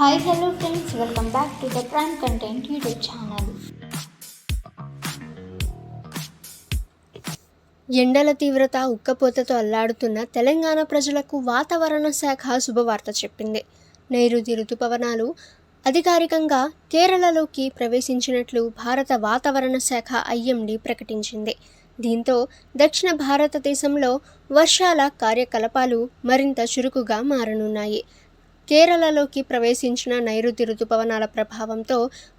Hi, hello friends, welcome back to the Prime Content YouTube channel. ఎండల తీవ్రత ఉక్కపోతతో అల్లాడుతున్న తెలంగాణ ప్రజలకు వాతావరణ శాఖ శుభవార్త చెప్పింది. నైరుతి రుతుపవనాలు అధికారికంగా కేరళలోకి ప్రవేశించినట్లు భారత వాతావరణ శాఖ ఐఎండీ ప్రకటించింది. దీంతో దక్షిణ భారతదేశంలో వర్షాల కార్యకలాపాలు మరింత చురుకుగా మారనున్నాయి. కేరళలోకి ప్రవేశించిన నైరుతి రుతుపవనాల ప్రభావంతో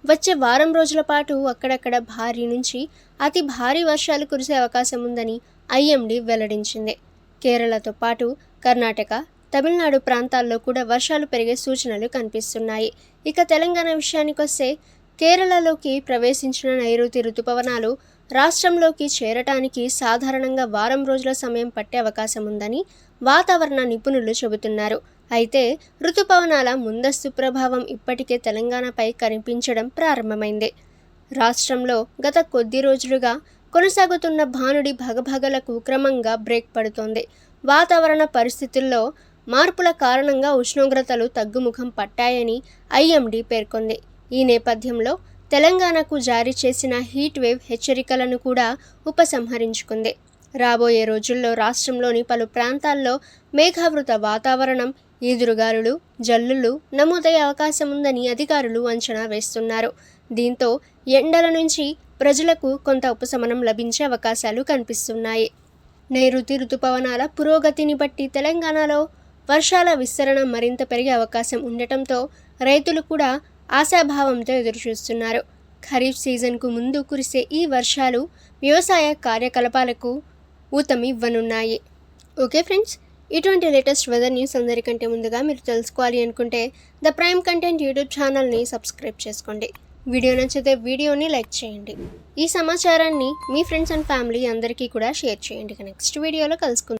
వచ్చే వారం రోజుల పాటు అక్కడక్కడ భారీ నుంచి అతి భారీ వర్షాలు కురిసే అవకాశం ఉందని ఐఎండీ వెల్లడించింది. కేరళతో పాటు కర్ణాటక, తమిళనాడు ప్రాంతాల్లో కూడా వర్షాలు పెరిగే సూచనలు కనిపిస్తున్నాయి. ఇక తెలంగాణ విషయానికొస్తే కేరళలోకి ప్రవేశించిన నైరుతి రుతుపవనాలు రాష్ట్రంలోకి చేరటానికి సాధారణంగా వారం రోజుల సమయం పట్టే అవకాశం ఉందని వాతావరణ నిపుణులు చెబుతున్నారు. అయితే రుతుపవనాల ముందస్తు ప్రభావం ఇప్పటికే తెలంగాణపై కనిపించడం ప్రారంభమైంది. రాష్ట్రంలో గత కొద్ది రోజులుగా కొనసాగుతున్న భానుడి భగభగలకు క్రమంగా బ్రేక్ పడుతోంది. వాతావరణ పరిస్థితుల్లో మార్పుల కారణంగా ఉష్ణోగ్రతలు తగ్గుముఖం పట్టాయని ఐఎండీ పేర్కొంది. ఈ నేపథ్యంలో తెలంగాణకు జారీ చేసిన హీట్ వేవ్ హెచ్చరికలను కూడా ఉపసంహరించుకుంది. రాబోయే రోజుల్లో రాష్ట్రంలోని పలు ప్రాంతాల్లో మేఘావృత వాతావరణం, ఈదురుగాలులు, జల్లులు నమోదయ్యే అవకాశం ఉందని అధికారులు అంచనా వేస్తున్నారు. దీంతో ఎండల నుంచి ప్రజలకు కొంత ఉపశమనం లభించే అవకాశాలు కనిపిస్తున్నాయి. నైరుతి రుతుపవనాల పురోగతిని బట్టి తెలంగాణలో వర్షాల విస్తరణ మరింత పెరిగే అవకాశం ఉండటంతో రైతులు కూడా ఆశాభావంతో ఎదురుచూస్తున్నారు. ఖరీఫ్ సీజన్కు ముందు కురిసే ఈ వర్షాలు వ్యవసాయ కార్యకలాపాలకు ఊతమివ్వనున్నాయి. ఓకే ఫ్రెండ్స్, ఇటువంటి లేటెస్ట్ వెదర్ న్యూస్ అందరికంటే ముందుగా మీరు తెలుసుకోవాలి అనుకుంటే ద ప్రైమ్ కంటెంట్ యూట్యూబ్ ఛానల్ని సబ్స్క్రైబ్ చేసుకోండి. వీడియో నచ్చితే వీడియోని లైక్ చేయండి. ఈ సమాచారాన్ని మీ ఫ్రెండ్స్ అండ్ ఫ్యామిలీ అందరికీ కూడా షేర్ చేయండి. నెక్స్ట్ వీడియోలో కలుసుకుందాం.